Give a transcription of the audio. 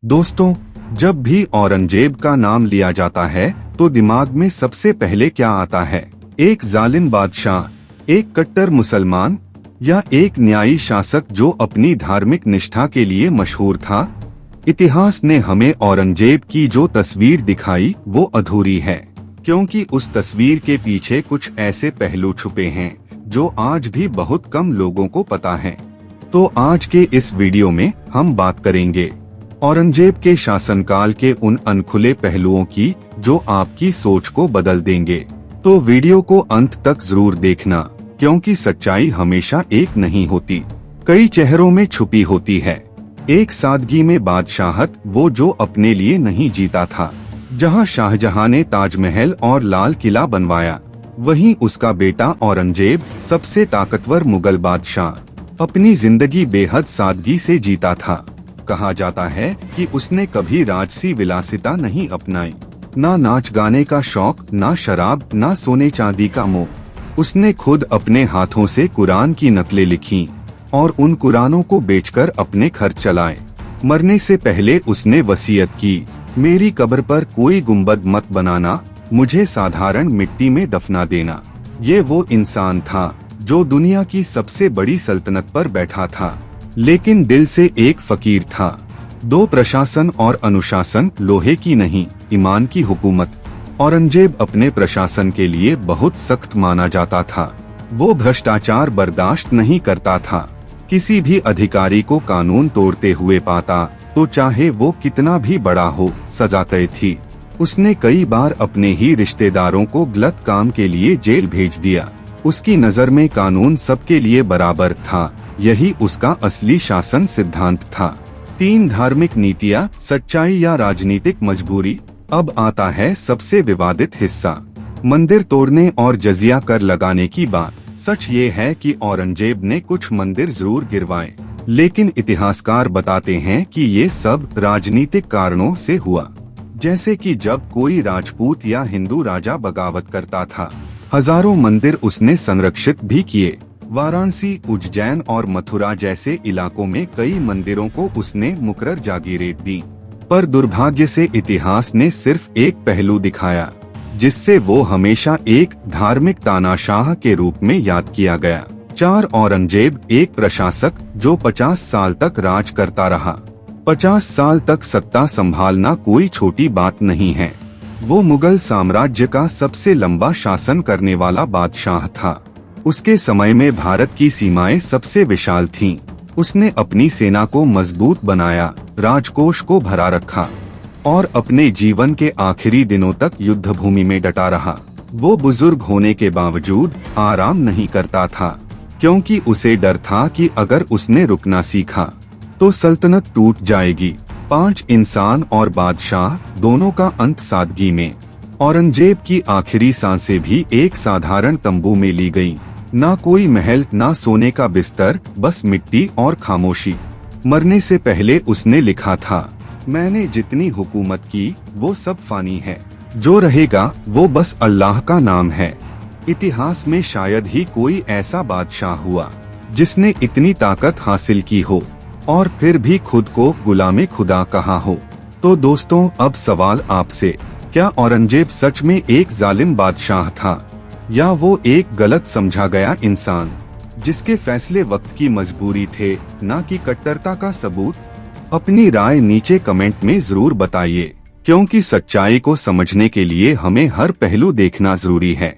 दोस्तों, जब भी औरंगजेब का नाम लिया जाता है तो दिमाग में सबसे पहले क्या आता है? एक जालिम बादशाह, एक कट्टर मुसलमान, या एक न्यायी शासक जो अपनी धार्मिक निष्ठा के लिए मशहूर था? इतिहास ने हमें औरंगजेब की जो तस्वीर दिखाई वो अधूरी है, क्योंकि उस तस्वीर के पीछे कुछ ऐसे पहलू छुपे हैं जो आज भी बहुत कम लोगों को पता है। तो आज के इस वीडियो में हम बात करेंगे औरंगजेब के शासनकाल के उन अनखुले पहलुओं की जो आपकी सोच को बदल देंगे। तो वीडियो को अंत तक जरूर देखना, क्योंकि सच्चाई हमेशा एक नहीं होती, कई चेहरों में छुपी होती है। एक सादगी में बादशाहत, वो जो अपने लिए नहीं जीता था। जहां शाहजहां ने ताजमहल और लाल किला बनवाया, वहीं उसका बेटा औरंगजेब, सबसे ताकतवर मुगल बादशाह, अपनी जिंदगी बेहद सादगी से जीता था। कहा जाता है कि उसने कभी राजसी विलासिता नहीं अपनाई, ना नाच गाने का शौक, ना शराब, ना सोने चांदी का मोह। उसने खुद अपने हाथों से कुरान की नकलें लिखी और उन कुरानों को बेचकर अपने खर्च चलाए। मरने से पहले उसने वसीयत की, मेरी कब्र पर कोई गुंबद मत बनाना, मुझे साधारण मिट्टी में दफना देना। ये वो इंसान था जो दुनिया की सबसे बड़ी सल्तनत पर बैठा था, लेकिन दिल से एक फकीर था। दो प्रशासन और अनुशासन, लोहे की नहीं ईमान की हुकूमत। औरंगजेब अपने प्रशासन के लिए बहुत सख्त माना जाता था। वो भ्रष्टाचार बर्दाश्त नहीं करता था। किसी भी अधिकारी को कानून तोड़ते हुए पाता तो चाहे वो कितना भी बड़ा हो, सजा तय थी। उसने कई बार अपने ही रिश्तेदारों को गलत काम के लिए जेल भेज दिया। उसकी नजर में कानून सबके लिए बराबर था, यही उसका असली शासन सिद्धांत था। 3 धार्मिक नीतियाँ, सच्चाई या राजनीतिक मजबूरी। अब आता है सबसे विवादित हिस्सा, मंदिर तोड़ने और जजिया कर लगाने की बात। सच ये है कि औरंगजेब ने कुछ मंदिर जरूर गिरवाए, लेकिन इतिहासकार बताते हैं कि ये सब राजनीतिक कारणों से हुआ। जैसे कि जब कोई राजपूत या हिंदू राजा बगावत करता था, हजारों मंदिर उसने संरक्षित भी किए। वाराणसी, उज्जैन और मथुरा जैसे इलाकों में कई मंदिरों को उसने मुकर्रर जागीरें दी। पर दुर्भाग्य से इतिहास ने सिर्फ एक पहलू दिखाया, जिससे वो हमेशा एक धार्मिक तानाशाह के रूप में याद किया गया। 4 औरंगजेब, एक प्रशासक जो 50 साल तक राज करता रहा। 50 साल तक सत्ता संभालना कोई छोटी बात नहीं है। वो मुगल साम्राज्य का सबसे लंबा शासन करने वाला बादशाह था। उसके समय में भारत की सीमाएं सबसे विशाल थीं। उसने अपनी सेना को मजबूत बनाया, राजकोष को भरा रखा और अपने जीवन के आखिरी दिनों तक युद्ध भूमि में डटा रहा। वो बुजुर्ग होने के बावजूद आराम नहीं करता था, क्योंकि उसे डर था कि अगर उसने रुकना सीखा तो सल्तनत टूट जाएगी। 5 इंसान और बादशाह, दोनों का अंत सादगी में। औरंगजेब की आखिरी सांसें भी एक साधारण तंबू में ली गईं। ना कोई महल, ना सोने का बिस्तर, बस मिट्टी और खामोशी। मरने से पहले उसने लिखा था, मैंने जितनी हुकूमत की वो सब फानी है, जो रहेगा वो बस अल्लाह का नाम है। इतिहास में शायद ही कोई ऐसा बादशाह हुआ जिसने इतनी ताकत हासिल की हो और फिर भी खुद को गुलामे खुदा कहा हो। तो दोस्तों, अब सवाल आपसे, क्या औरंगजेब सच में एक जालिम बादशाह था, या वो एक गलत समझा गया इंसान जिसके फैसले वक्त की मजबूरी थे, ना कि कट्टरता का सबूत? अपनी राय नीचे कमेंट में जरूर बताइए, क्योंकि सच्चाई को समझने के लिए हमें हर पहलू देखना जरूरी है।